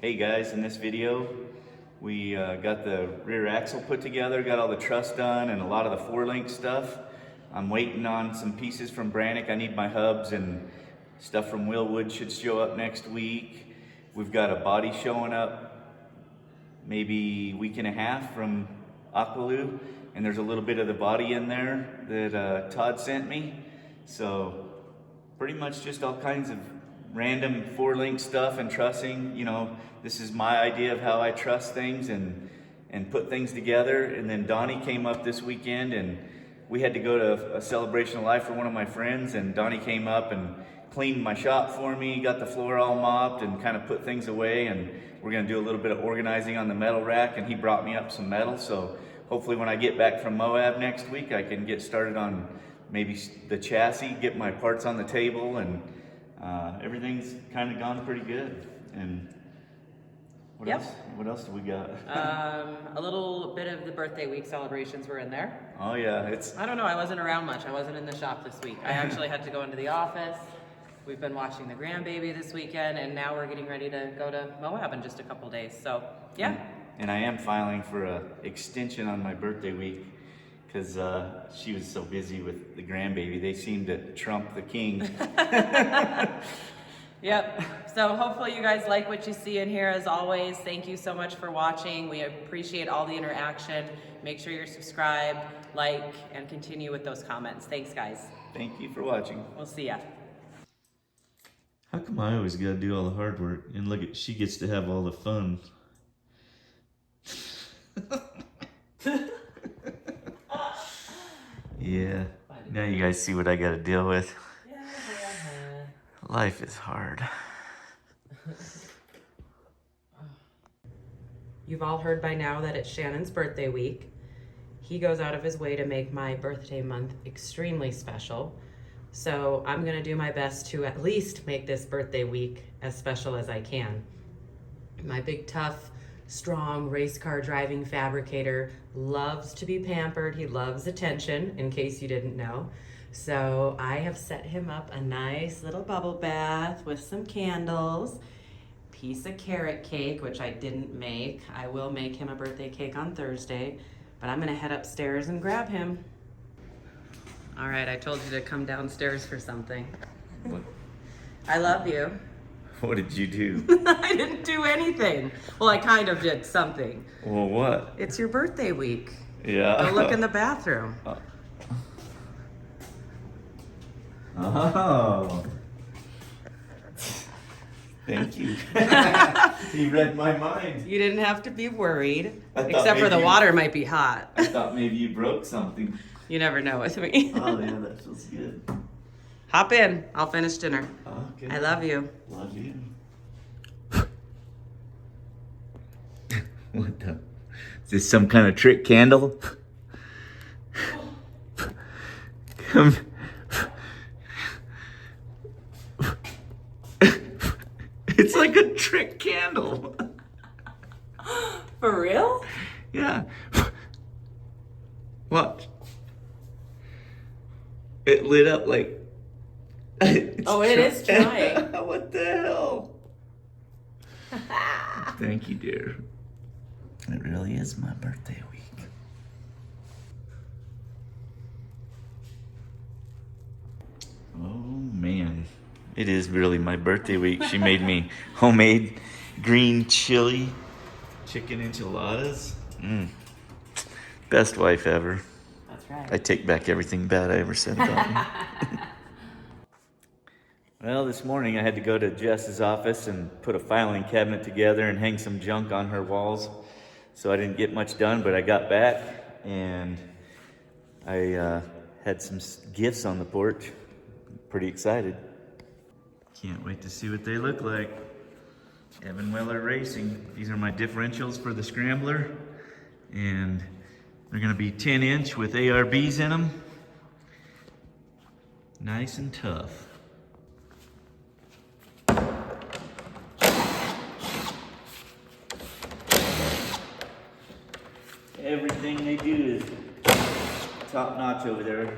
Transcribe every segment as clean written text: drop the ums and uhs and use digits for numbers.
Hey guys, in this video we got the rear axle put together, got all the truss done and a lot of the 4-link stuff. I'm waiting on some pieces from Brannick. I need my hubs, and stuff from Willwood should show up next week. We've got a body showing up maybe week and a half from Aqualoo, and there's a little bit of the body in there that Todd sent me. So pretty much just all kinds of random 4-link stuff and trussing. You know, this is my idea of how I truss things and put things together. And then Donnie came up this weekend, and we had to go to a celebration of life for one of my friends, and Donnie came up and cleaned my shop for me, got the floor all mopped and kind of put things away, and we're gonna do a little bit of organizing on the metal rack, and he brought me up some metal. So hopefully when I get back from Moab next week, I can get started on maybe the chassis, get my parts on the table, and everything's kind of gone pretty good. And what else? What else do we got? A little bit of the birthday week celebrations were in there. Oh yeah, I don't know, I wasn't around much. I wasn't in the shop this week. I actually had to go into the office. We've been watching the grandbaby this weekend, and now we're getting ready to go to Moab in just a couple days. So yeah. And I am filing for a extension on my birthday week, because she was so busy with the grandbaby. They seemed to trump the king. Yep. So hopefully you guys like what you see in here. As always, thank you so much for watching. We appreciate all the interaction. Make sure you're subscribed, like, and continue with those comments. Thanks, guys. Thank you for watching. We'll see ya. How come I always gotta do all the hard work, and look at, she gets to have all the fun? Yeah, now you guys see what I gotta deal with. Life is hard. You've all heard by now that it's Shannon's birthday week. He goes out of his way to make my birthday month extremely special. So I'm gonna do my best to at least make this birthday week as special as I can. My big, tough, strong race car driving fabricator loves to be pampered. He loves attention, in case you didn't know. So I have set him up a nice little bubble bath with some candles, piece of carrot cake, which I didn't make. I will make him a birthday cake on Thursday, but I'm gonna head upstairs and grab him. All right, I told you to come downstairs for something. What? I love you. What did you do? I didn't do anything. Well, I kind of did something. Well, what? It's your birthday week. Yeah. Go look in the bathroom. Oh. Thank you. You read my mind. You didn't have to be worried. I thought Except for the maybe water might be hot. I thought maybe you broke something. You never know with me. Oh yeah, that feels good. Hop in. I'll finish dinner. Okay. I love you. Love you. What the? Is this some kind of trick candle? Come. It's like a trick candle. For real? Yeah. What? It lit up like. Oh, it is trying. What the hell? Thank you, dear. It really is my birthday week. Oh man, it is really my birthday week. She made me homemade green chili chicken enchiladas. Best wife ever. That's right. I take back everything bad I ever said about her. Well, this morning I had to go to Jess's office and put a filing cabinet together and hang some junk on her walls. So I didn't get much done, but I got back and I had some gifts on the porch. Pretty excited. Can't wait to see what they look like. Evan Weller Racing. These are my differentials for the Scrambler, and they're gonna be 10-inch with ARBs in them. Nice and tough. Everything they do is top notch over there.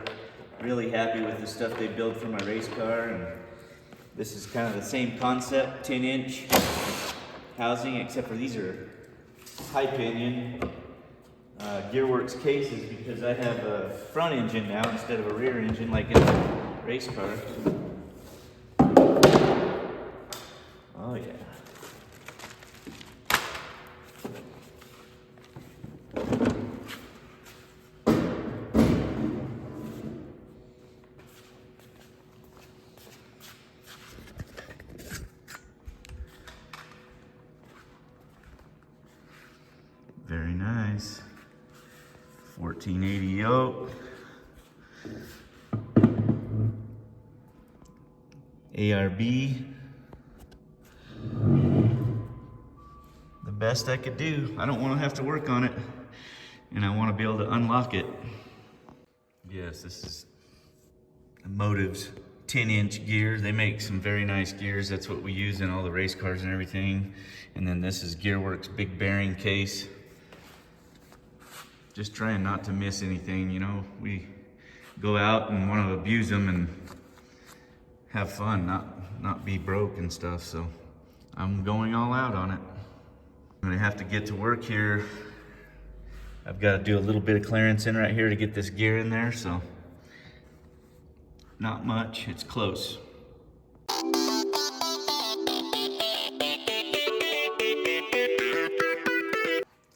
Really happy with the stuff they build for my race car, and this is kind of the same concept, 10-inch housing, except for these are high pinion Gearworks cases because I have a front engine now instead of a rear engine like in a race car. Oh yeah. Very nice. 1480 yoke. ARB. The best I could do. I don't want to have to work on it. And I want to be able to unlock it. Yes, this is Motive's 10-inch gear. They make some very nice gears. That's what we use in all the race cars and everything. And then this is Gearworks big bearing case. Just trying not to miss anything, you know. We go out and want to abuse them and have fun, not be broke and stuff. So I'm going all out on it. I'm gonna have to get to work here. I've got to do a little bit of clearance in right here to get this gear in there, so not much, it's close.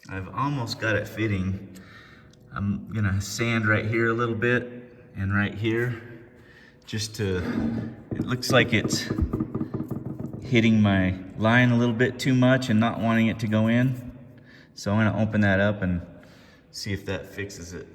I've almost got it fitting. I'm gonna sand right here a little bit and right here just to, it looks like it's hitting my line a little bit too much and not wanting it to go in. So I'm gonna open that up and see if that fixes it.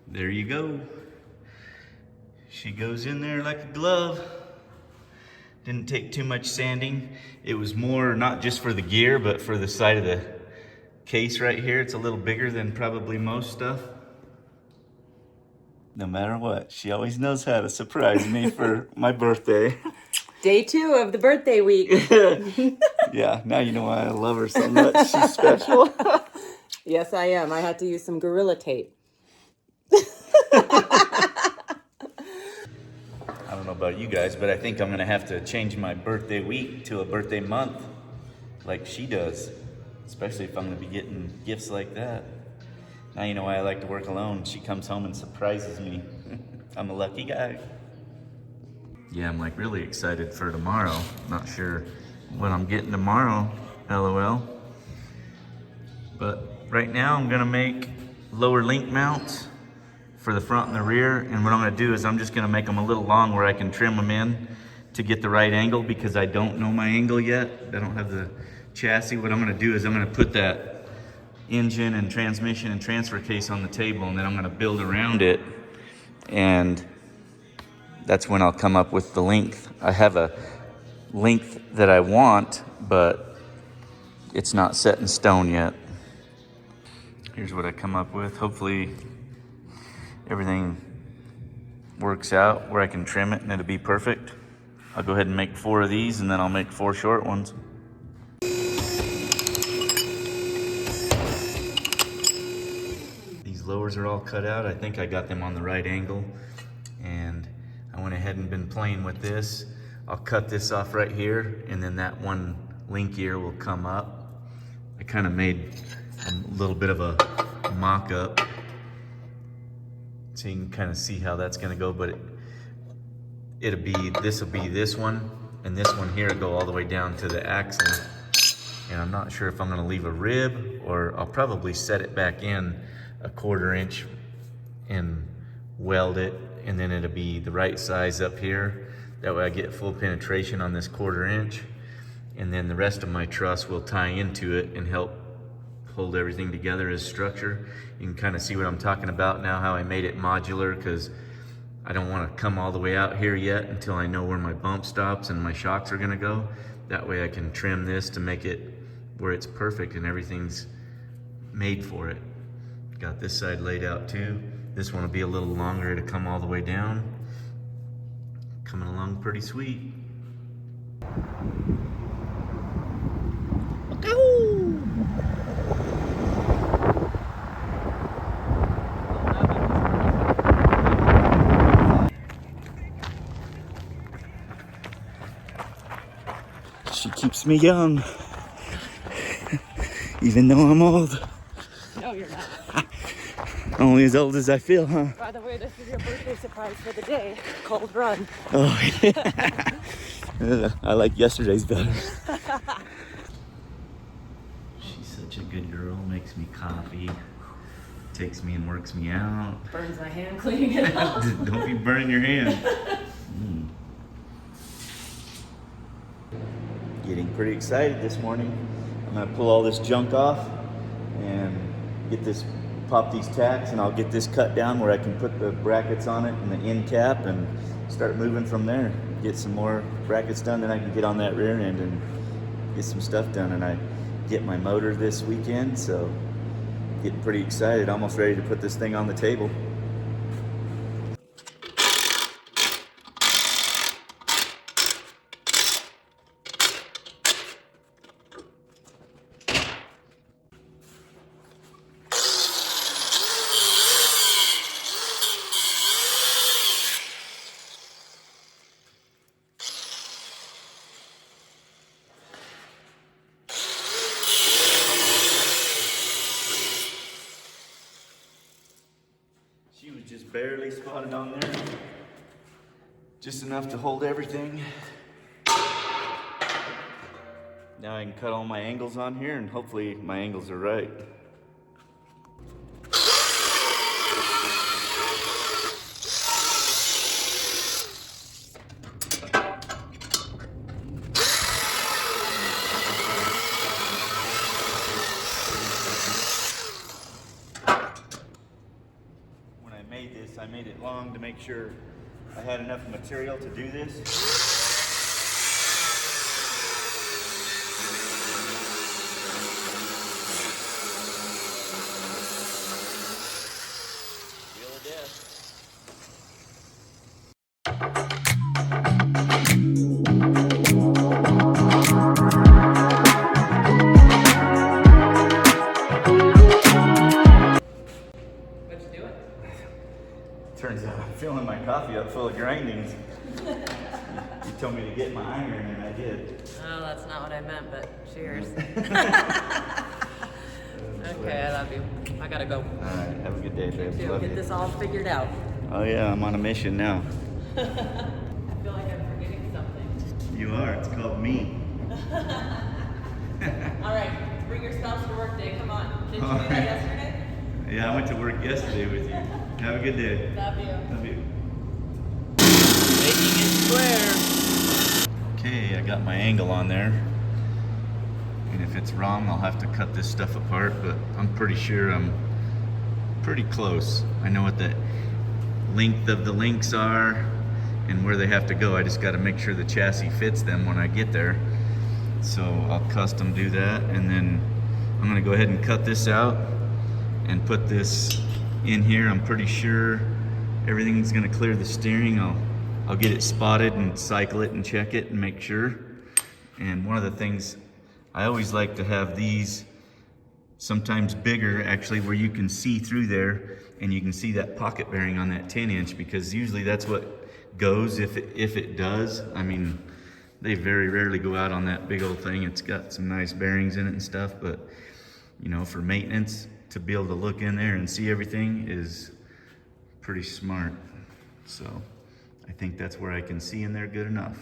There you go. She goes in there like a glove. Didn't take too much sanding. It was more not just for the gear, but for the side of the case right here. It's a little bigger than probably most stuff. No matter what, she always knows how to surprise me for my birthday. Day 2 of the birthday week. Yeah, now you know why I love her so much. She's special. Yes, I am. I had to use some Gorilla Tape. I don't know about you guys, but I think I'm gonna have to change my birthday week to a birthday month like she does, especially if I'm gonna be getting gifts like that. Now you know why I like to work alone. She comes home and surprises me. I'm a lucky guy. Yeah, I'm like really excited for tomorrow. Not sure what I'm getting tomorrow, LOL. But right now I'm gonna make lower link mounts for the front and the rear. And what I'm gonna do is I'm just gonna make them a little long where I can trim them in to get the right angle because I don't know my angle yet. I don't have the chassis. What I'm gonna do is I'm gonna put that engine and transmission and transfer case on the table, and then I'm gonna build around it. And that's when I'll come up with the length. I have a length that I want, but it's not set in stone yet. Here's what I come up with. Hopefully everything works out where I can trim it and it'll be perfect. I'll go ahead and make 4 of these and then I'll make 4 short ones. These lowers are all cut out. I think I got them on the right angle, and I went ahead and been playing with this. I'll cut this off right here, and then that one link here will come up. I kind of made a little bit of a mock-up so you can kind of see how that's going to go, but this will be this one, and this one here go all the way down to the axle. And I'm not sure if I'm going to leave a rib, or I'll probably set it back in a 1/4 inch and weld it and then it'll be the right size up here. That way I get full penetration on this 1/4 inch. And then the rest of my truss will tie into it and help hold everything together as structure. You can kind of see what I'm talking about now, how I made it modular, because I don't want to come all the way out here yet until I know where my bump stops and my shocks are going to go. That way I can trim this to make it where it's perfect and everything's made for it. Got this side laid out too. This one will be a little longer to come all the way down. Coming along pretty sweet. She keeps me young, even though I'm old. No, you're not. Only as old as I feel, huh? By the way, this is your birthday surprise for the day. Cold run. Oh, yeah. I like yesterday's better. She's such a good girl, makes me coffee, takes me and works me out. Burns my hand cleaning it off. Don't be burning your hand. Getting pretty excited this morning. I'm gonna pull all this junk off and pop these tacks, and I'll get this cut down where I can put the brackets on it and the end cap and start moving from there. Get some more brackets done, then I can get on that rear end and get some stuff done. And I get my motor this weekend, so getting pretty excited, almost ready to put this thing on the table. She was just barely spotted on there. Just enough to hold everything. Now I can cut all my angles on here, and hopefully my angles are right. I made it long to make sure I had enough material to do this. Wheel of death. Turns out I'm filling my coffee up full of grindings. You told me to get my iron, and I did. Oh, that's not what I meant, but cheers. Okay, I love you. I gotta go. All right, have a good day, babe. Love Get you. this all figured out. Oh yeah, I'm on a mission now. I feel like I'm forgetting something. You are. It's called me. All right, bring your spouse to work day. Come on. Did you do that yesterday? Yeah, I went to work yesterday with you. Have a good day. Love you. Love you. Making it square. Okay, I got my angle on there. And if it's wrong, I'll have to cut this stuff apart, but I'm pretty sure I'm pretty close. I know what the length of the links are and where they have to go. I just got to make sure the chassis fits them when I get there. So I'll custom do that, and then I'm going to go ahead and cut this out and put this in here. I'm pretty sure everything's going to clear the steering. I'll get it spotted and cycle it and check it and make sure. And one of the things, I always like to have these sometimes bigger, actually, where you can see through there and you can see that pocket bearing on that 10-inch, because usually that's what goes if it does. I mean, they very rarely go out on that big old thing. It's got some nice bearings in it and stuff, but you know, for maintenance, to be able to look in there and see everything is pretty smart. So I think that's where I can see in there good enough.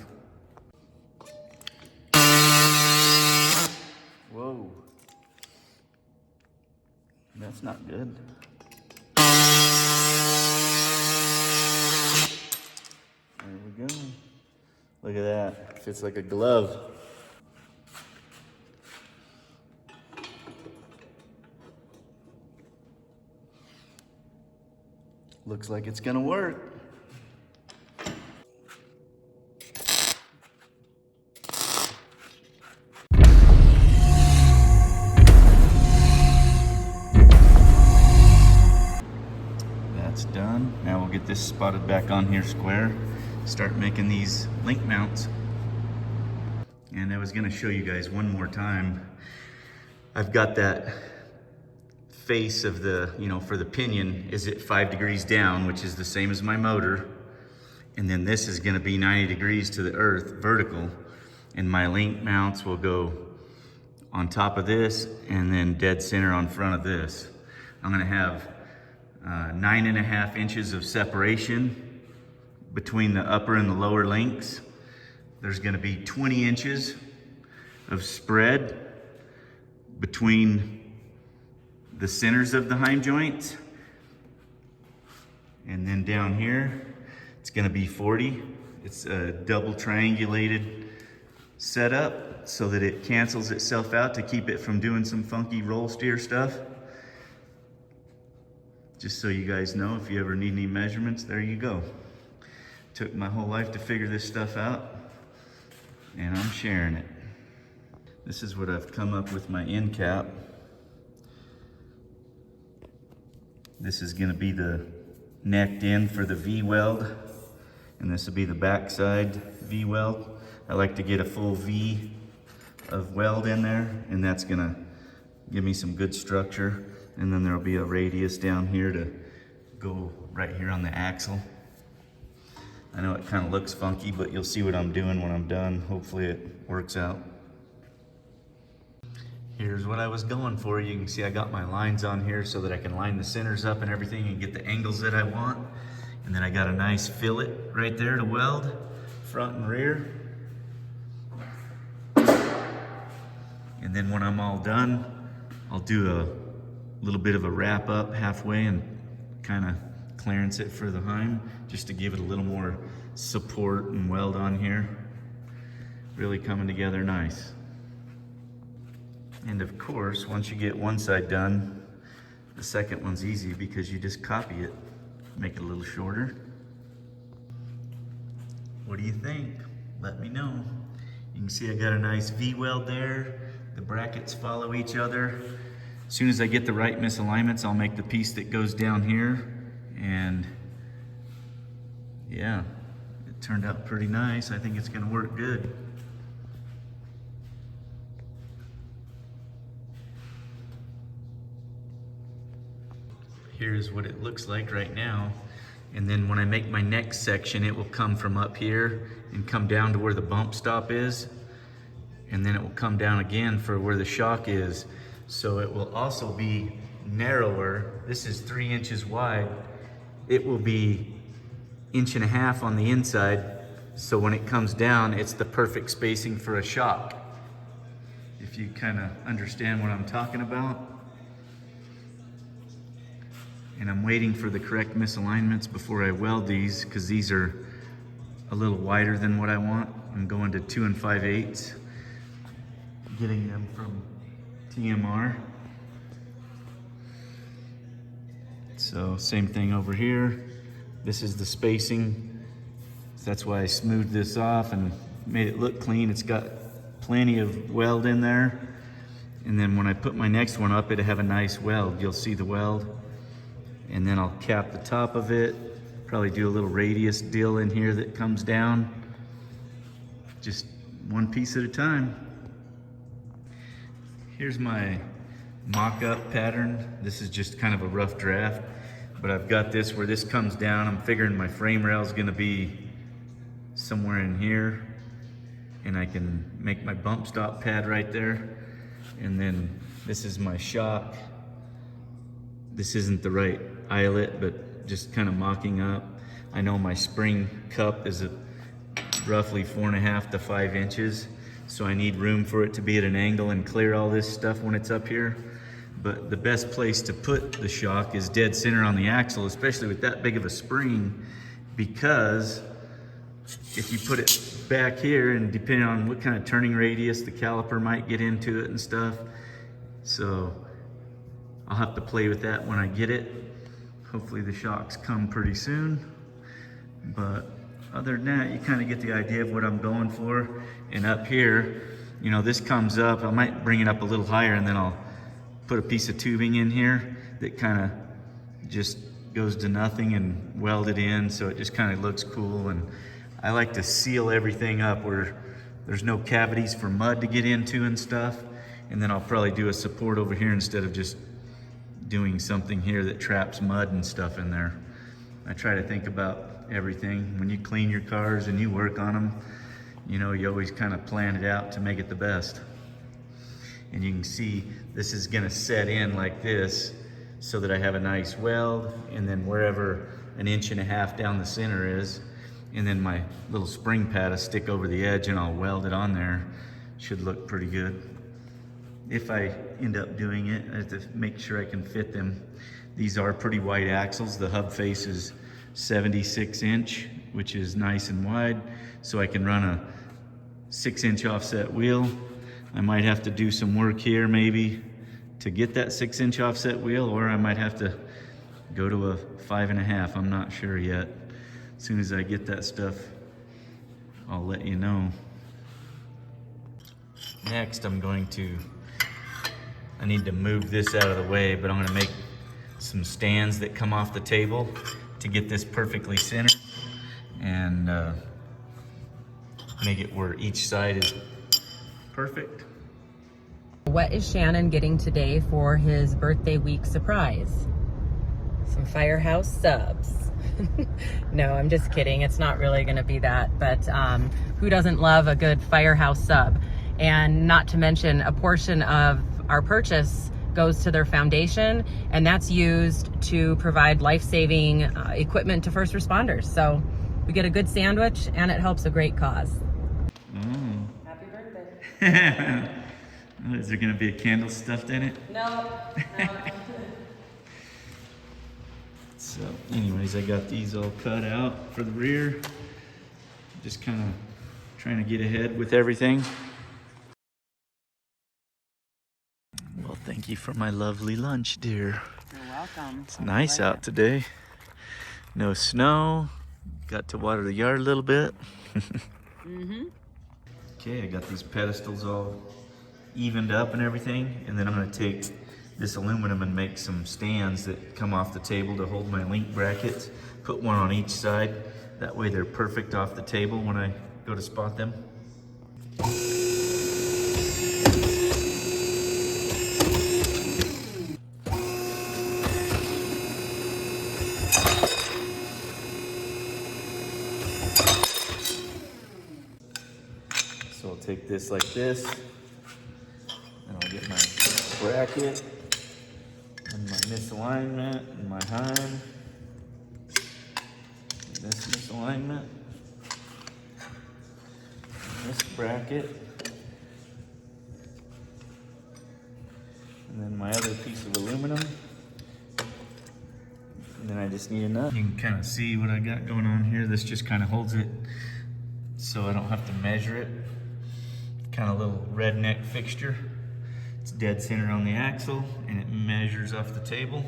Whoa. That's not good. Look at that, fits like a glove. Looks like it's gonna work. That's done. Now we'll get this spotted back on here square. Start making these link mounts. And I was gonna show you guys one more time. I've got that face of the, for the pinion is at 5 degrees down, which is the same as my motor. And then this is gonna be 90 degrees to the earth, vertical. And my link mounts will go on top of this and then dead center on front of this. I'm gonna have 9.5 inches of separation between the upper and the lower links. There's gonna be 20 inches of spread between the centers of the heim joints. And then down here, it's gonna be 40. It's a double triangulated setup so that it cancels itself out to keep it from doing some funky roll steer stuff. Just so you guys know, if you ever need any measurements, there you go. Took my whole life to figure this stuff out, and I'm sharing it. This is what I've come up with my end cap. This is gonna be the necked in for the V-weld, and this will be the backside V-weld. I like to get a full V of weld in there, and that's gonna give me some good structure. And then there'll be a radius down here to go right here on the axle. I know it kind of looks funky, but you'll see what I'm doing when I'm done. Hopefully it works out. Here's what I was going for. You can see I got my lines on here so that I can line the centers up and everything and get the angles that I want. And then I got a nice fillet right there to weld, front and rear. And then when I'm all done, I'll do a little bit of a wrap up halfway and kind of clearance it for the heim, just to give it a little more support and weld on here. Really coming together nice. And of course, once you get one side done, the second one's easy because you just copy it, make it a little shorter. What do you think? Let me know. You can see I got a nice V-weld there. The brackets follow each other. As soon as I get the right misalignments, I'll make the piece that goes down here. And yeah, it turned out pretty nice. I think it's gonna work good. Here's what it looks like right now. And then when I make my next section, it will come from up here and come down to where the bump stop is. And then it will come down again for where the shock is. So it will also be narrower. This is 3 inches wide. It will be 1.5 inches on the inside. So when it comes down, it's the perfect spacing for a shock. If you kind of understand what I'm talking about. And I'm waiting for the correct misalignments before I weld these, because these are a little wider than what I want. I'm going to 2 5/8, getting them from TMR. So same thing over here. This is the spacing. That's why I smoothed this off and made it look clean. It's got plenty of weld in there. And then when I put my next one up, it'll have a nice weld. You'll see the weld. And then I'll cap the top of it. Probably do a little radius deal in here that comes down. Just one piece at a time. Here's my mock-up pattern. This is just kind of a rough draft, but I've got this where this comes down. I'm figuring my frame rail is gonna be somewhere in here, and I can make my bump stop pad right there. And then this is my shock. This isn't the right eyelet, but just kind of mocking up. I know my spring cup is at roughly 4.5 to 5 inches. So I need room for it to be at an angle and clear all this stuff when it's up here. But the best place to put the shock is dead center on the axle, especially with that big of a spring, because if you put it back here, and depending on what kind of turning radius, the caliper might get into it and stuff. So I'll have to play with that when I get it. Hopefully the shocks come pretty soon. But other than that, you kind of get the idea of what I'm going for. And up here, you know, this comes up, I might bring it up a little higher, and then I'll put a piece of tubing in here that kind of just goes to nothing and weld it in, so it just kind of looks cool. And I like to seal everything up where there's no cavities for mud to get into and stuff. And then I'll probably do a support over here instead of just doing something here that traps mud and stuff in there. I try to think about everything. When you clean your cars and you work on them, you know, you always kind of plan it out to make it the best. And you can see this is gonna set in like this so that I have a nice weld, and then wherever 1.5 inches down the center is, and then my little spring pad will stick over the edge and I'll weld it on there. Should look pretty good. If I end up doing it, I have to make sure I can fit them. These are pretty wide axles. The hub face is 76 inch, which is nice and wide, so I can run a 6-inch offset wheel. I might have to do some work here maybe to get that 6-inch offset wheel, or I might have to go to a 5.5. I'm not sure yet. As soon as I get that stuff, I'll let you know. Next, I need to move this out of the way, but I'm gonna make some stands that come off the table to get this perfectly centered and make it where each side is perfect. What is Shannon getting today for his birthday week surprise? Some Firehouse subs. No, I'm just kidding. It's not really gonna be that, but who doesn't love a good Firehouse sub? And not to mention, a portion of our purchase goes to their foundation, and that's used to provide life-saving equipment to first responders. So we get a good sandwich, and it helps a great cause. Happy birthday. Is there gonna be a candle stuffed in it? No. So anyways, I got these all cut out for the rear. Just kind of trying to get ahead with everything. Well, thank you for my lovely lunch, dear. You're welcome. It's nice out today. No snow. Got to water the yard a little bit. Okay, I got these pedestals all evened up and everything, and then I'm gonna take this aluminum and make some stands that come off the table to hold my link brackets. Put one on each side. That way they're perfect off the table when I go to spot them. So I'll take this like this, and I'll get my bracket, and my misalignment, and my heim, and this misalignment, and this bracket, and then my other piece of aluminum, and then I just need a nut. You can kind of see what I got going on here. This just kind of holds it so I don't have to measure it. Kind of little redneck fixture. It's dead center on the axle, and it measures off the table.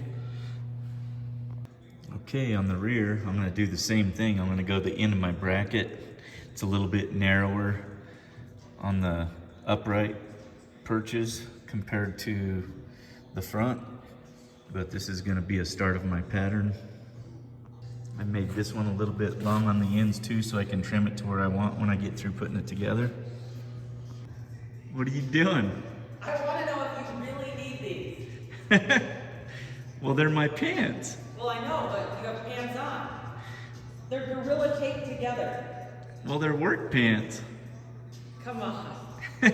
Okay, on the rear, I'm gonna do the same thing. I'm gonna go to the end of my bracket. It's a little bit narrower on the upright perches compared to the front, but this is gonna be a start of my pattern. I made this one a little bit long on the ends too, so I can trim it to where I want when I get through putting it together. What are you doing? I want to know if you really need these. Well, they're my pants. Well, I know, but you have pants on. They're gorilla taped together. Well, they're work pants. Come on. I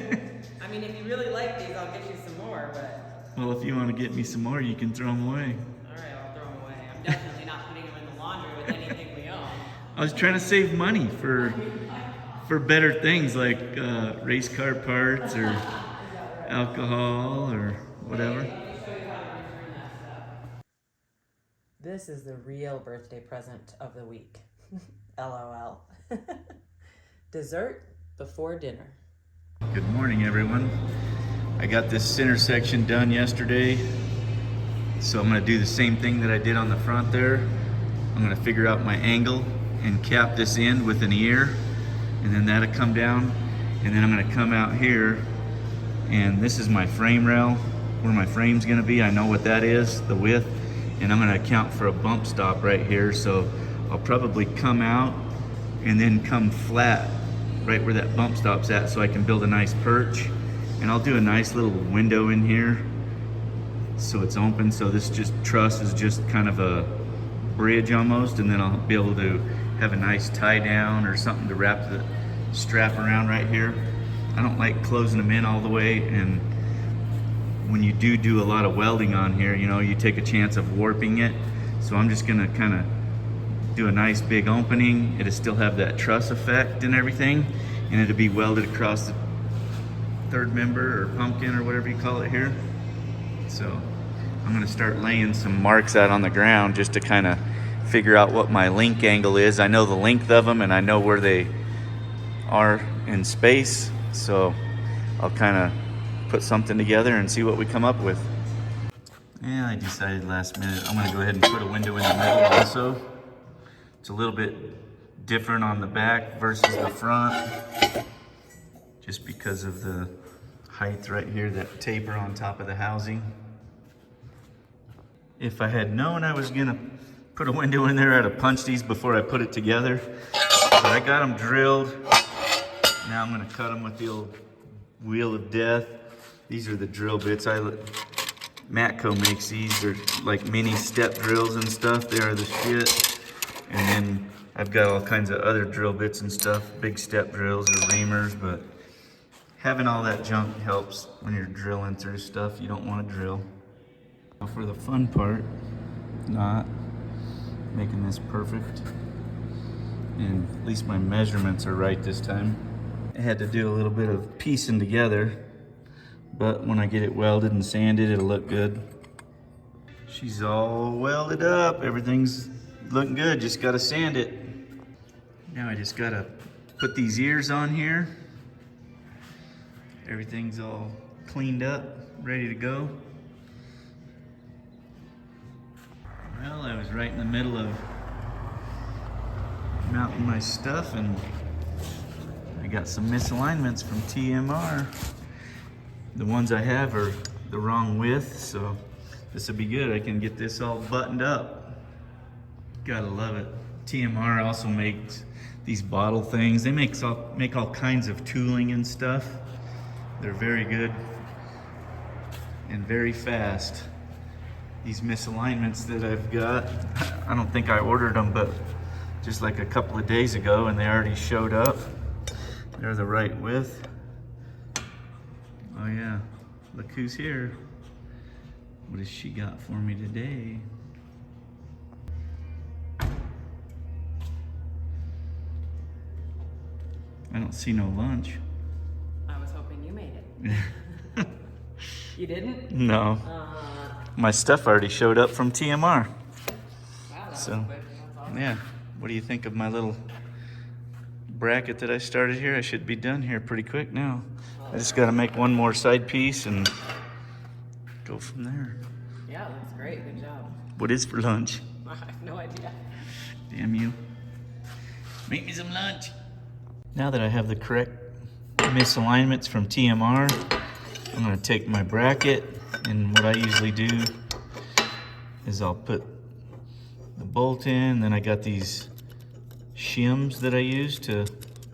mean, if you really like these, I'll get you some more, but... Well, if you want to get me some more, you can throw them away. All right, I'll throw them away. I'm definitely not putting them in the laundry with anything we own. I was trying to save money for better things like race car parts or alcohol or whatever. This is the real birthday present of the week. LOL. Dessert before dinner. Good morning, everyone. I got this center section done yesterday, so I'm gonna do the same thing that I did on the front there. I'm gonna figure out my angle and cap this end with an ear, and then that'll come down, and then I'm gonna come out here, and this is my frame rail, where my frame's gonna be. I know what that is, the width, and I'm gonna account for a bump stop right here, so I'll probably come out and then come flat right where that bump stop's at, so I can build a nice perch. And I'll do a nice little window in here so it's open, so this truss is just kind of a bridge almost, and then I'll be able to have a nice tie down or something to wrap the strap around right here. I don't like closing them in all the way, and when you do a lot of welding on here, you know, you take a chance of warping it. So I'm just gonna kind of do a nice big opening. It'll still have that truss effect and everything, and it'll be welded across the third member or pumpkin or whatever you call it here. So I'm gonna start laying some marks out on the ground just to kind of figure out what my link angle is. I know the length of them and I know where they are in space, so I'll kind of put something together and see what we come up with. Yeah, I decided last minute I'm gonna go ahead and put a window in the middle also. It's a little bit different on the back versus the front, just because of the height right here, that taper on top of the housing. If I had known I was gonna put a window in there, I'd have punched these before I put it together. But I got them drilled. Now I'm gonna cut them with the old wheel of death. These are the drill bits. Matco makes these. They're like mini step drills and stuff. They are the shit. And then I've got all kinds of other drill bits and stuff, big step drills or reamers, but having all that junk helps when you're drilling through stuff you don't want to drill. Now for the fun part, not making this perfect, and at least my measurements are right this time. I had to do a little bit of piecing together, but when I get it welded and sanded, it'll look good. She's all welded up, everything's looking good, just gotta sand it. Now I just gotta put these ears on here. Everything's all cleaned up, ready to go. Well, I was right in the middle of mounting my stuff, and I got some misalignments from TMR. The ones I have are the wrong width, so this will be good. I can get this all buttoned up. Gotta love it. TMR also makes these bottle things. They make all kinds of tooling and stuff. They're very good and very fast. These misalignments that I've got, I don't think I ordered them, but just like a couple of days ago, and they already showed up. They're the right width. Oh yeah, look who's here. What has she got for me today? I don't see no lunch. I was hoping you made it. You didn't? No. My stuff already showed up from TMR. Wow, that So, was quick. That's awesome. yeah. What do you think of my little bracket that I started here? I should be done here pretty quick now. I just got to make one more side piece and go from there. Yeah, that's great. Good job. What is for lunch? I have no idea. Damn you. Make me some lunch. Now that I have the correct misalignments from TMR, I'm going to take my bracket, and what I usually do is I'll put the bolt in, then I got these shims that I use to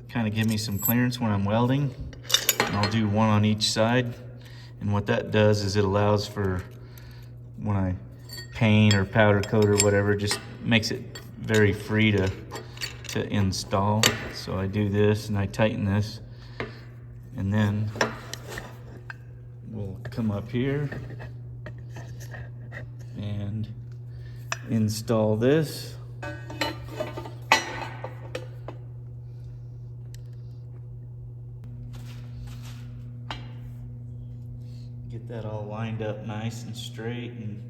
kind of give me some clearance when I'm welding, and I'll do one on each side. And what that does is it allows for when I paint or powder coat or whatever, just makes it very free to install. So I do this and I tighten this, and then we'll come up here and install this. Get that all lined up nice and straight, and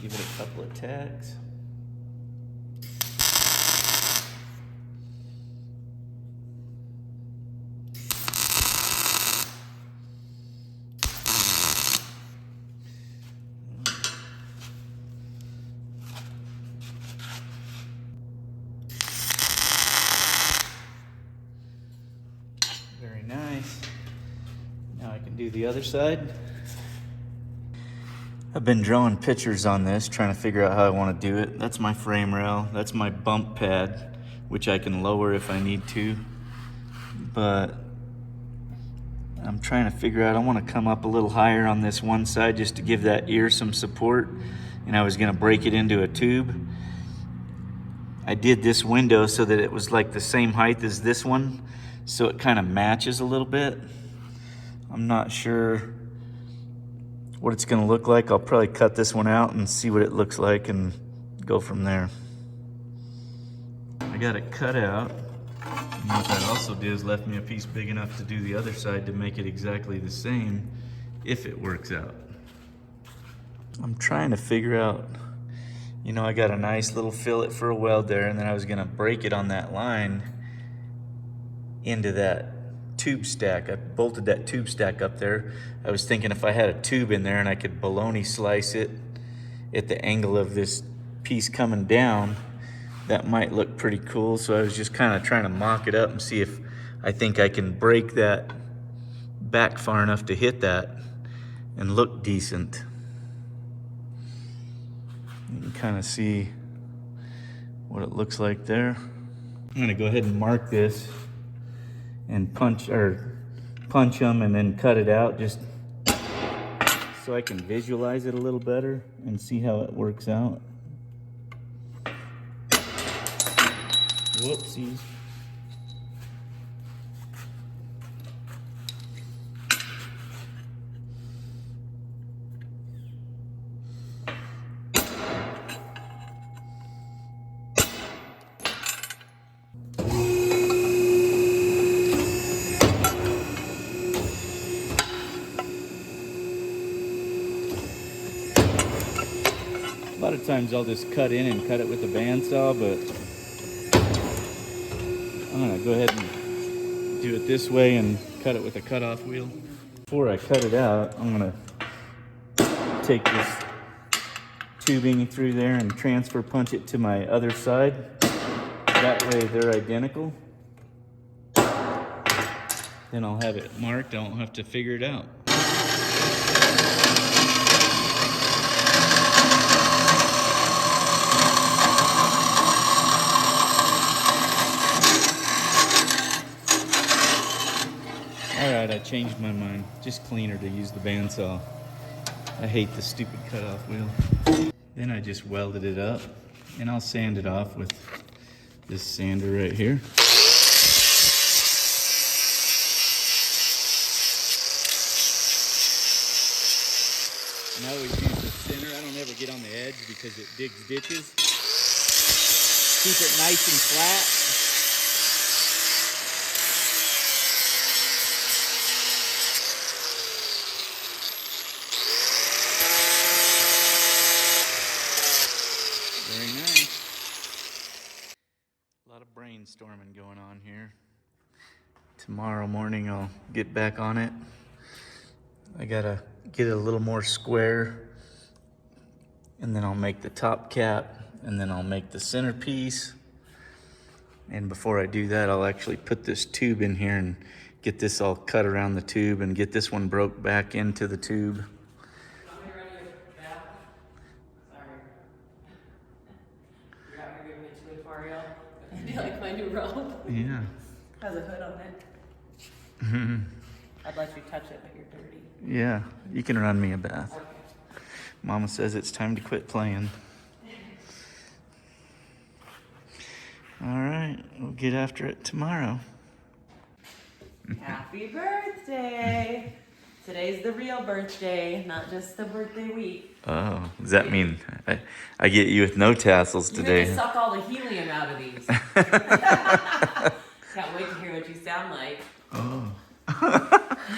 give it a couple of tacks. Do the other side. I've been drawing pictures on this, trying to figure out how I want to do it. That's my frame rail. That's my bump pad, which I can lower if I need to. But I'm trying to figure out, I want to come up a little higher on this one side just to give that ear some support. And I was going to break it into a tube. I did this window so that it was like the same height as this one, so it kind of matches a little bit. I'm not sure what it's going to look like. I'll probably cut this one out and see what it looks like and go from there. I got it cut out. And what that also did is left me a piece big enough to do the other side to make it exactly the same if it works out. I'm trying to figure out, you know, I got a nice little fillet for a weld there, and then I was going to break it on that line into that tube stack. I bolted that tube stack up there. I was thinking if I had a tube in there and I could bologna slice it at the angle of this piece coming down, that might look pretty cool. So I was just kind of trying to mock it up and see if I think I can break that back far enough to hit that and look decent. You can kind of see what it looks like there. I'm gonna go ahead and mark this and punch them and then cut it out just so I can visualize it a little better and see how it works out. Whoopsies. A lot of times I'll just cut in and cut it with a bandsaw, but I'm gonna go ahead and do it this way and cut it with a cutoff wheel. Before I cut it out, I'm gonna take this tubing through there and transfer punch it to my other side. That way they're identical. Then I'll have it marked, I won't have to figure it out. Alright, I changed my mind. Just cleaner to use the bandsaw. I hate the stupid cutoff wheel. Then I just welded it up, and I'll sand it off with this sander right here. And I always use the center. I don't ever get on the edge because it digs ditches. Keep it nice and flat. Very nice. A lot of brainstorming going on here. Tomorrow morning I'll get back on it. I gotta get it a little more square, and then I'll make the top cap, and then I'll make the centerpiece. And before I do that, I'll actually put this tube in here and get this all cut around the tube and get this one broke back into the tube. Like my new robe. Yeah. Has a hood on it. I'd let you touch it, but you're dirty. Yeah, you can run me a bath. Okay. Mama says it's time to quit playing. All right, we'll get after it tomorrow. Happy birthday! Today's the real birthday, not just the birthday week. Oh, does that mean I get you with no tassels today? You're gonna suck all the helium out of these. Can't wait to hear what you sound like. Oh.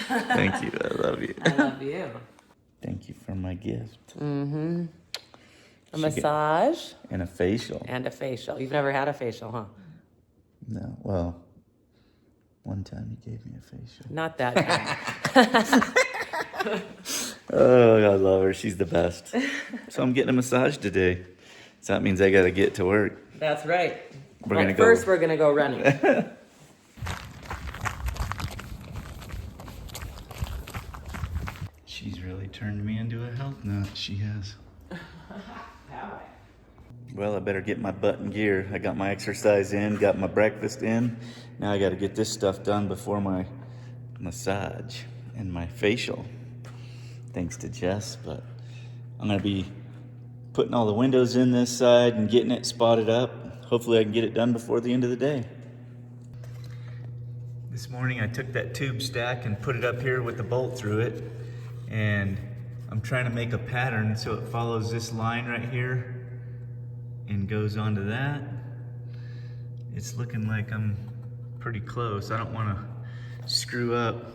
Thank you. I love you. I love you. Thank you for my gift. Mm-hmm. A massage. And a facial. And a facial. You've never had a facial, huh? No. Well, one time you gave me a facial. Not that time. Oh, I love her. She's the best. So I'm getting a massage today. So that means I got to get to work. That's right. We're gonna go running. Turned me into a health nut, she has. Well, I better get my butt in gear. I got my exercise in, got my breakfast in. Now I gotta get this stuff done before my massage and my facial. Thanks to Jess, but I'm gonna be putting all the windows in this side and getting it spotted up. Hopefully I can get it done before the end of the day. This morning I took that tube stack and put it up here with the bolt through it, and I'm trying to make a pattern so it follows this line right here and goes onto that. It's looking like I'm pretty close. I don't want to screw up,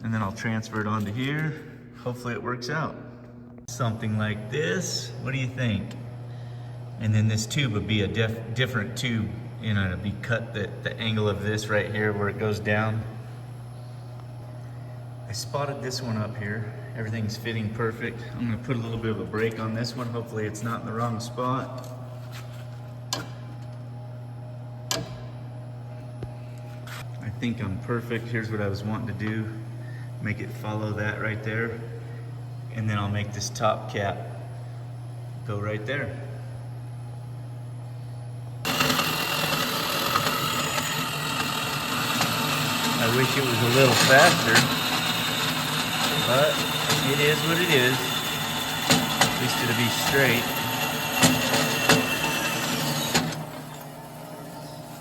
and then I'll transfer it onto here. Hopefully it works out. Something like this. What do you think? And then this tube would be a different tube. You know, it'd be cut the angle of this right here where it goes down. I spotted this one up here. Everything's fitting perfect. I'm gonna put a little bit of a break on this one. Hopefully it's not in the wrong spot. I think I'm perfect. Here's what I was wanting to do. Make it follow that right there. And then I'll make this top cap go right there. I wish it was a little faster, but it is what it is. At least it'll be straight.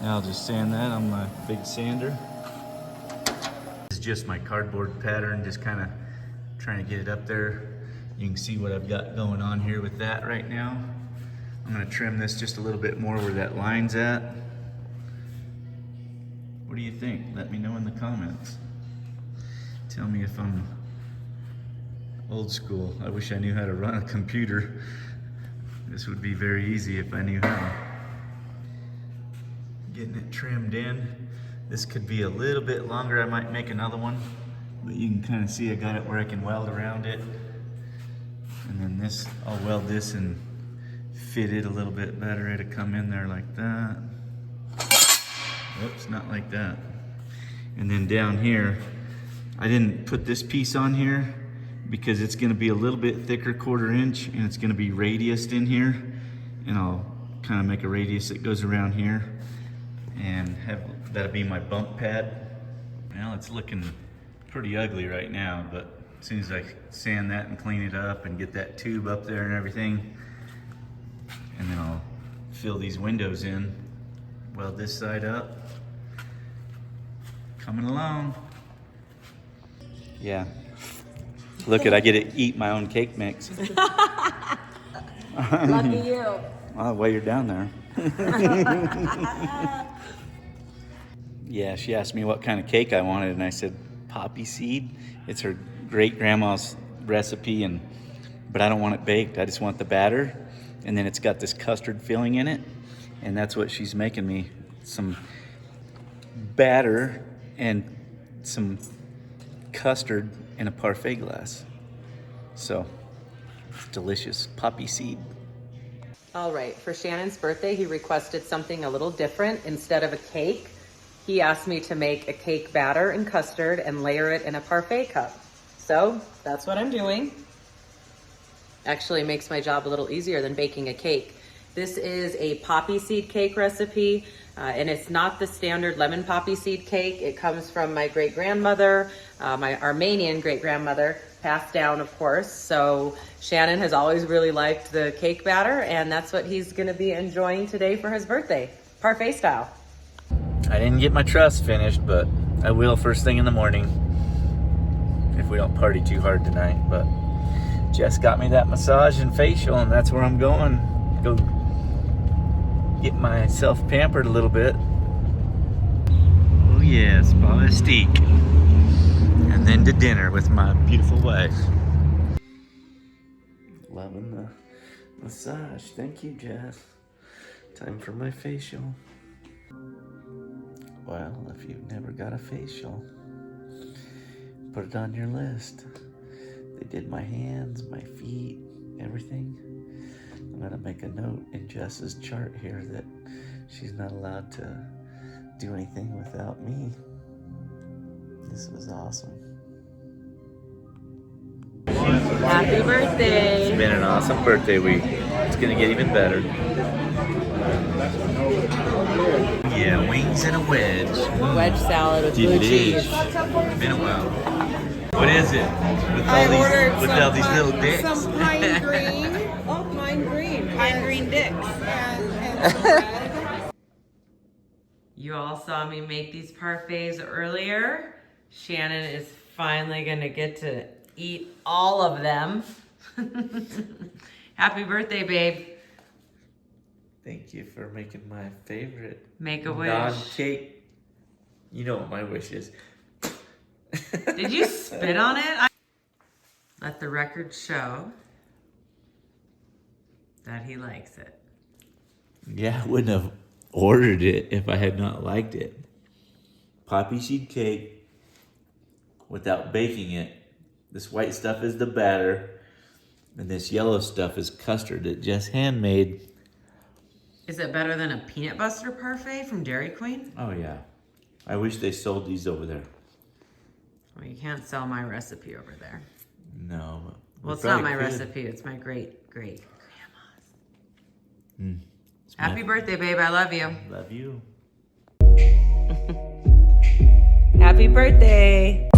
Now I'll just sand that on my big sander. This is just my cardboard pattern, just kind of trying to get it up there. You can see what I've got going on here with that right now. I'm gonna trim this just a little bit more where that line's at. What do you think? Let me know in the comments. Tell me if I'm old school. I wish I knew how to run a computer. This would be very easy if I knew how. Getting it trimmed in. This could be a little bit longer. I might make another one, but you can kind of see I got it where I can weld around it. And then this, I'll weld this and fit it a little bit better. It'll come in there like that. Oops, not like that. And then down here, I didn't put this piece on here because it's gonna be a little bit thicker 1/4 inch, and it's gonna be radiused in here. And I'll kind of make a radius that goes around here and that'll be my bump pad. Well, it's looking pretty ugly right now, but as soon as I sand that and clean it up and get that tube up there and everything, and then I'll fill these windows in, weld this side up. Coming along. Yeah. Look at, I get to eat my own cake mix. Lucky you. Well, while you're down there. Yeah, she asked me what kind of cake I wanted, and I said poppy seed. It's her great grandma's recipe, but I don't want it baked. I just want the batter, and then it's got this custard filling in it, and that's what she's making me. Some batter and some custard in a parfait glass. So it's delicious. Poppy seed. All right, for Shannon's birthday, he requested something a little different. Instead of a cake, he asked me to make a cake batter and custard and layer it in a parfait cup. So that's what I'm doing. Actually makes my job a little easier than baking a cake. This is a poppy seed cake recipe, and it's not the standard lemon poppy seed cake. It comes from my great-grandmother, my Armenian great-grandmother, passed down, of course. So Shannon has always really liked the cake batter, and that's what he's gonna be enjoying today for his birthday, parfait style. I didn't get my truss finished, but I will first thing in the morning if we don't party too hard tonight. But Jess got me that massage and facial, and that's where I'm going. Go get myself pampered a little bit. Oh yes, spa steak. And then to dinner with my beautiful wife. Loving the massage. Thank you, Jess. Time for my facial. Well, if you've never got a facial, put it on your list. They did my hands, my feet, everything. I'm gonna make a note in Jess's chart here that she's not allowed to do anything without me. This was awesome. Happy birthday. It's been an awesome birthday week. It's gonna get even better. Yeah, wings and a wedge. Wedge salad with blue cheese. Been a while. What is it? With all these little dicks. Some pine green. Oh, pine green. Pine green dicks. And bread. You all saw me make these parfaits earlier. Shannon is finally gonna get to eat all of them. Happy birthday, babe. Thank you for making my favorite Make a wish. non-cake. You know what my wish is. Did you spit on it? Let the record show that he likes it. Yeah, I wouldn't have ordered it if I had not liked it. Poppy seed cake without baking it. This white stuff is the batter, and this yellow stuff is custard. It just handmade. Is it better than a peanut butter parfait from Dairy Queen? Oh yeah, I wish they sold these over there. Well, you can't sell my recipe over there. No. Well, it's not my recipe. It's my great-great grandma's. Happy birthday, babe. I love you. Love you. Happy birthday.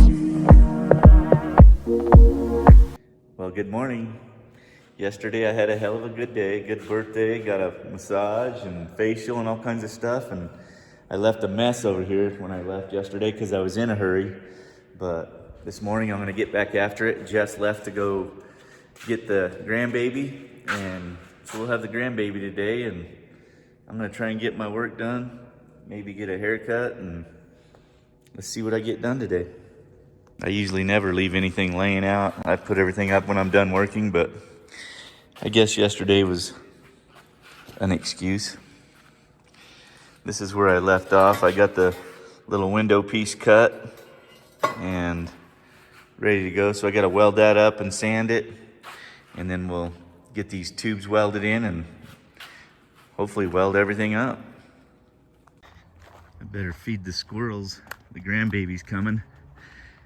Well, good morning. Yesterday I had a hell of a good day, good birthday, got a massage and facial and all kinds of stuff, and I left a mess over here when I left yesterday because I was in a hurry. But this morning I'm gonna get back after it. Jess left to go get the grandbaby, and so we'll have the grandbaby today, and I'm gonna try and get my work done, maybe get a haircut, and let's see what I get done today. I usually never leave anything laying out. I put everything up when I'm done working, but I guess yesterday was an excuse. This is where I left off. I got the little window piece cut and ready to go. So I got to weld that up and sand it, and then we'll get these tubes welded in and hopefully weld everything up. I better feed the squirrels. The grandbaby's coming.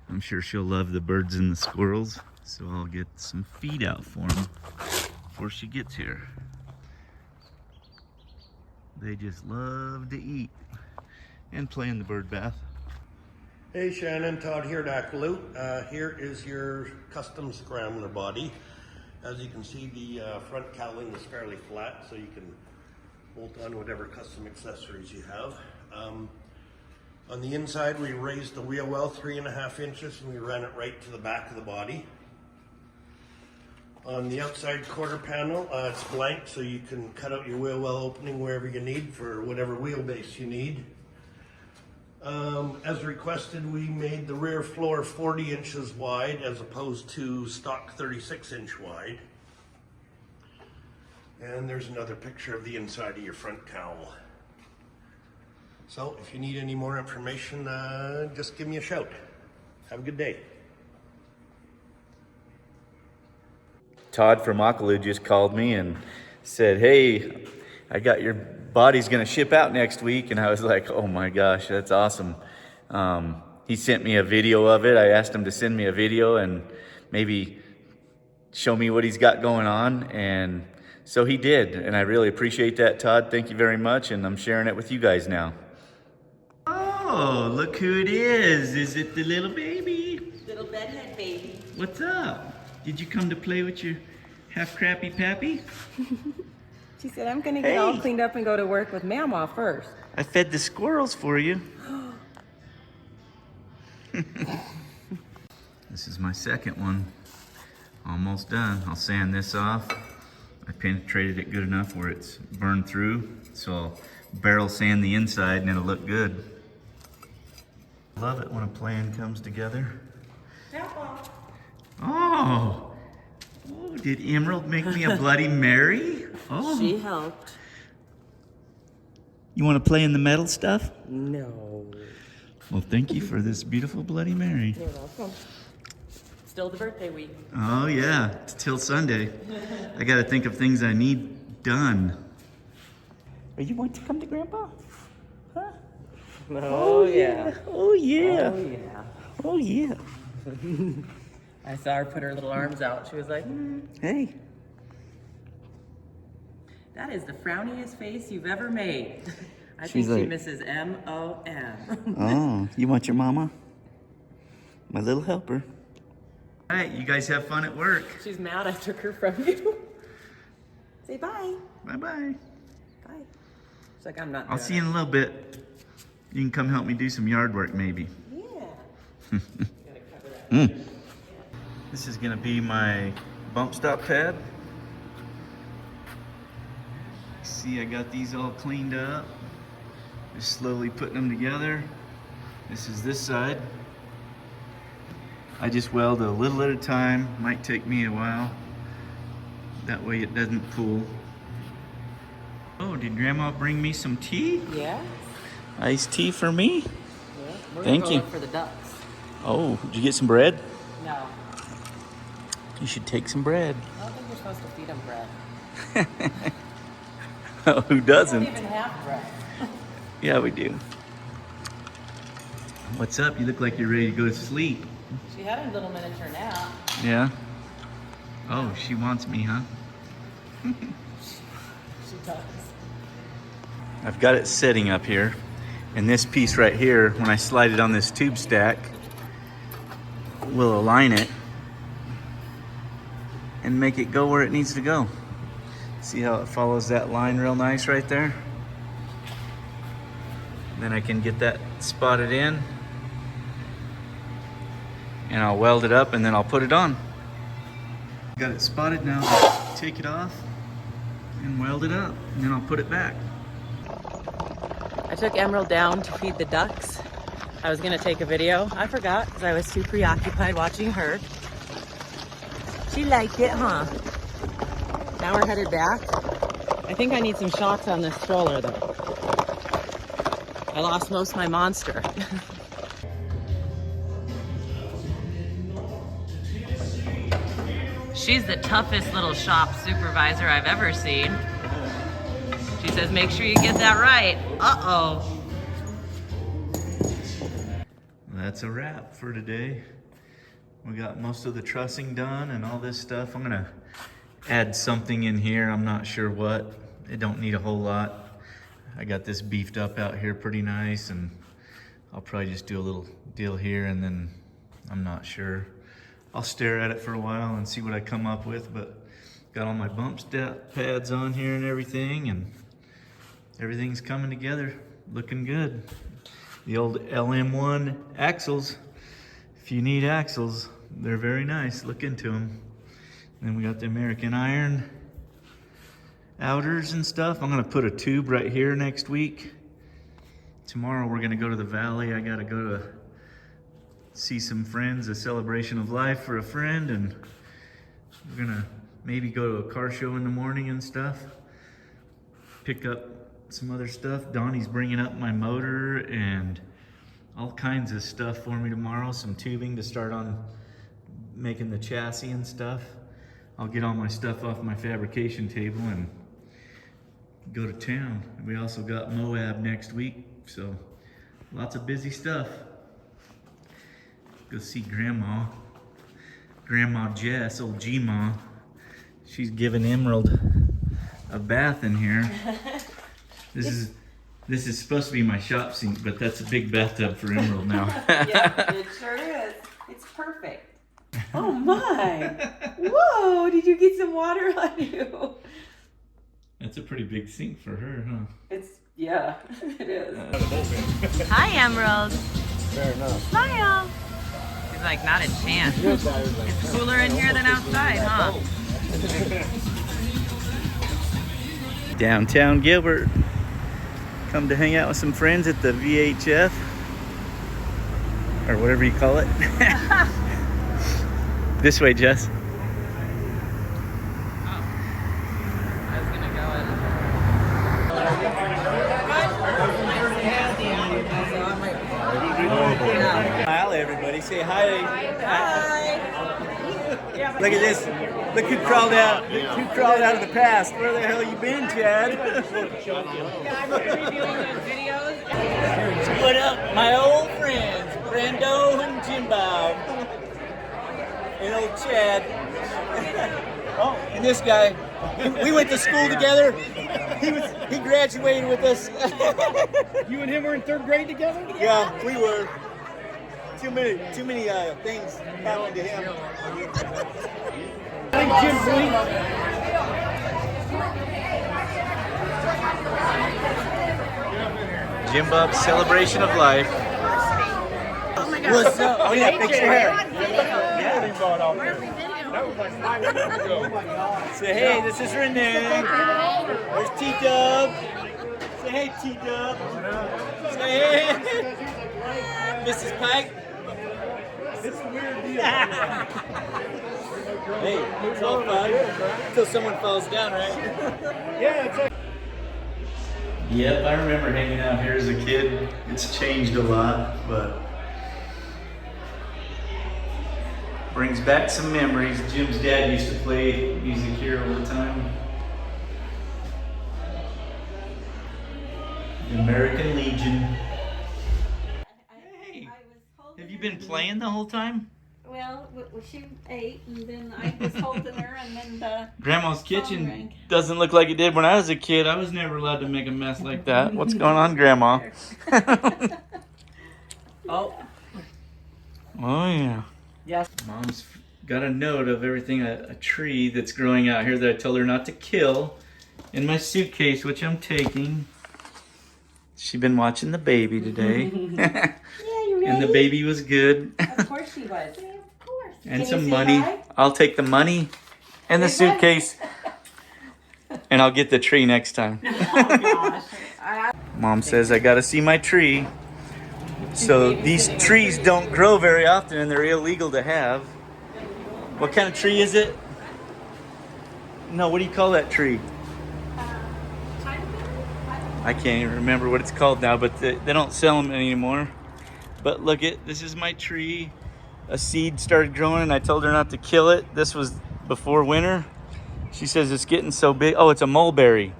I'm sure she'll love the birds and the squirrels, so I'll get some feed out for them before she gets here. They just love to eat and play in the bird bath. Hey Shannon, Todd here at L8P. Here is your custom Scrambler body. As you can see, the front cowling is fairly flat, so you can bolt on whatever custom accessories you have. On the inside, we raised the wheel well 3.5 inches, and we ran it right to the back of the body. On the outside quarter panel, it's blank, so you can cut out your wheel well opening wherever you need for whatever wheelbase you need. As requested, we made the rear floor 40 inches wide as opposed to stock 36-inch wide. And there's another picture of the inside of your front cowl. So if you need any more information, just give me a shout. Have a good day. Todd from Akalu just called me and said, hey, I got your body's gonna ship out next week. And I was like, oh my gosh, that's awesome. He sent me a video of it. I asked him to send me a video and maybe show me what he's got going on. And so he did. And I really appreciate that, Todd. Thank you very much. And I'm sharing it with you guys now. Oh, look who it is. Is it the little baby? Little bedhead baby. What's up? Did you come to play with your half crappy pappy? She said, I'm gonna get all cleaned up and go to work with Mama first. I fed the squirrels for you. This is my second one. Almost done. I'll sand this off. I penetrated it good enough where it's burned through. So I'll barrel sand the inside and it'll look good. Love it when a plan comes together. Oh, did Emerald make me a Bloody Mary? Oh, She helped. You want to play in the metal stuff? No. Well, thank you for this beautiful Bloody Mary. You're welcome. Still the birthday week. Oh yeah, it's till Sunday. I got to think of things I need done. Are you going to come to Grandpa? Huh? Oh, yeah. Oh yeah. Oh, yeah. Oh yeah. I saw her put her little arms out. She was like, Hey. that is the frowniest face you've ever made. I She's think she like- misses M-O-M. Oh, you want your mama? My little helper. All right, you guys have fun at work. She's mad I took her from you. Say bye. Bye-bye. Bye. She's like, I'm not I'll doing see you in a little bit. You can come help me do some yard work, maybe. it. Yeah. Gotta cover that. This is gonna be my bump stop pad. See, I got these all cleaned up. Just slowly putting them together. This is this side. I just weld a little at a time. Might take me a while. That way it doesn't pull. Oh, did Grandma bring me some tea? Yeah. Iced tea for me? Yeah. We're Thank gonna you. go look for the ducks. Oh, did you get some bread? No. You should take some bread. I don't think we're supposed to feed them bread. Who We doesn't? don't even have bread. Yeah, we do. What's up? You look like you're ready to go to sleep. She had a little miniature nap. Yeah? Oh, she wants me, huh? She does. I've got it sitting up here. And this piece right here, when I slide it on this tube stack, will align it and make it go where it needs to go. See how it follows that line real nice right there? Then I can get that spotted in and I'll weld it up and then I'll put it on. Got it spotted now, take it off and weld it up and then I'll put it back. I took Emerald down to feed the ducks. I was gonna take a video. I forgot because I was too preoccupied watching her. She liked it, huh? Now we're headed back. I think I need some shocks on this stroller though. I lost most of my monster. She's the toughest little shop supervisor I've ever seen. She says, make sure you get that right. Uh-oh. That's a wrap for today. We got most of the trussing done and all this stuff. I'm gonna add something in here. I'm not sure what. It don't need a whole lot. I got this beefed up out here pretty nice and I'll probably just do a little deal here and then I'm not sure. I'll stare at it for a while and see what I come up with, but got all my bump step pads on here and everything and everything's coming together, looking good. The old LM1 axles. If you need axles, they're very nice. Look into them. Then we got the American iron outers and stuff. I'm gonna put a tube right here next week. Tomorrow we're gonna go to the valley. I gotta go to see some friends, a celebration of life for a friend, and we're gonna maybe go to a car show in the morning and stuff. Pick up some other stuff. Donnie's bringing up my motor and all kinds of stuff for me tomorrow. Some tubing to start on making the chassis and stuff. I'll get all my stuff off my fabrication table and go to town. We also got Moab next week, so lots of busy stuff. Go see Grandma Jess, old G-Ma. She's giving Emerald a bath in here. This is supposed to be my shop sink, but that's a big bathtub for Emerald now. Yeah, it sure is. It's perfect. Oh my. Whoa, did you get some water on you? That's a pretty big sink for her, huh? Yeah, it is. Hi, Emerald. Fair enough. Smile. He's like, not a chance. It's cooler in here than outside, huh? Downtown Gilbert. Come to hang out with some friends at the VHF. Or whatever you call it. This way, Jess. I was gonna go Hi, everybody. Say hi. Hi. Look at this. Look who crawled out. Look who crawled out of the past. Where the hell you been, Chad? What up, my old friends, Brando and Jimbo? And Chad. Oh, and this guy, we went to school together. He graduated with us. You and him were in 3rd grade together? Yeah, we were. Too many things happened to him. I think Jim Bleak. Jim Bob's celebration of life. What's up? Oh yeah, fix your hair. Say hey, this is Renee. There's T-Dub. Say hey, T-Dub. Say hey. Mrs. Pike. It's a weird deal. Hey, it's all fun until someone falls down, right? Yeah, it's like Yep, I remember hanging out here as a kid. It's changed a lot, but brings back some memories. Jim's dad used to play music here all the time. The American Legion. Hey, have you been playing the whole time? Well, she ate, and then I was holding her, and then the Grandma's phone kitchen rang. doesn't look like it did when I was a kid. I was never allowed to make a mess like that. What's going on, Grandma? Oh, Oh yeah. yes. Mom's got a note of everything, a tree that's growing out here that I told her not to kill in my suitcase, which I'm taking. She's been watching the baby today. Yeah, you ready? And the baby was good. Of course she was. Yeah, of course. And Can some you say money. hi? I'll take the money and the suitcase. And I'll get the tree next time. Oh, gosh. Mom says I gotta see my tree. So these trees don't grow very often and they're illegal to have. What kind of tree is it? No, what do you call that tree? I can't even remember what it's called now, but they don't sell them anymore. But look this is my tree. A seed started growing and I told her not to kill it. This was before winter. She says it's getting so big. Oh, it's a mulberry.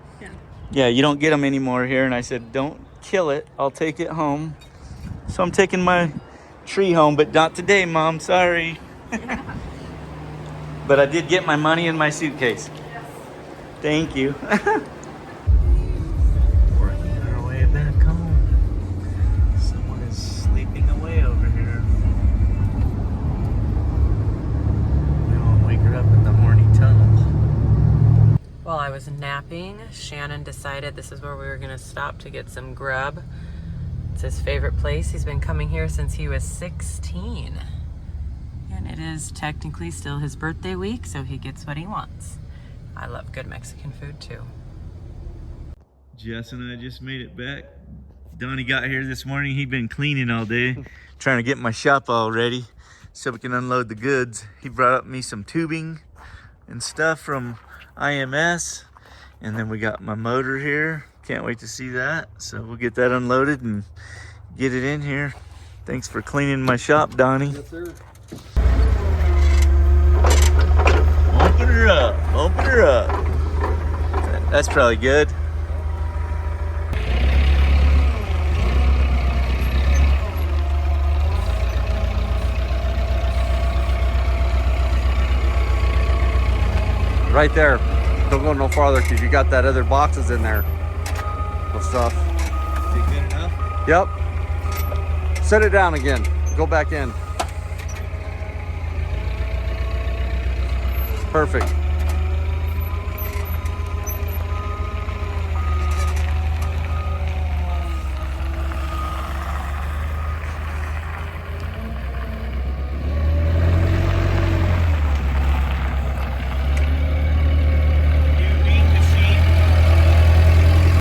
Yeah, you don't get them anymore here. And I said, don't kill it. I'll take it home. So I'm taking my tree home, but not today, Mom. Sorry. But I did get my money in my suitcase. Thank you. Working our way back home. Someone is sleeping away over here. We won't wake her up in the horny tunnel. While I was napping, Shannon decided this is where we were gonna stop to get some grub. It's his favorite place. He's been coming here since he was 16. And it is technically still his birthday week, so he gets what he wants. I love good Mexican food too. Jess and I just made it back. Donnie got here this morning. He'd been cleaning all day, trying to get my shop all ready so we can unload the goods. He brought up me some tubing and stuff from IMS. And then we got my motor here. Can't wait to see that. So we'll get that unloaded and get it in here. Thanks for cleaning my shop, Donnie. yes, sir. Open her up, open her up. That's probably good. Right there. Don't go no farther because you got that other boxes in there with stuff. Is it good enough? Yep. Set it down again. Go back in. Perfect.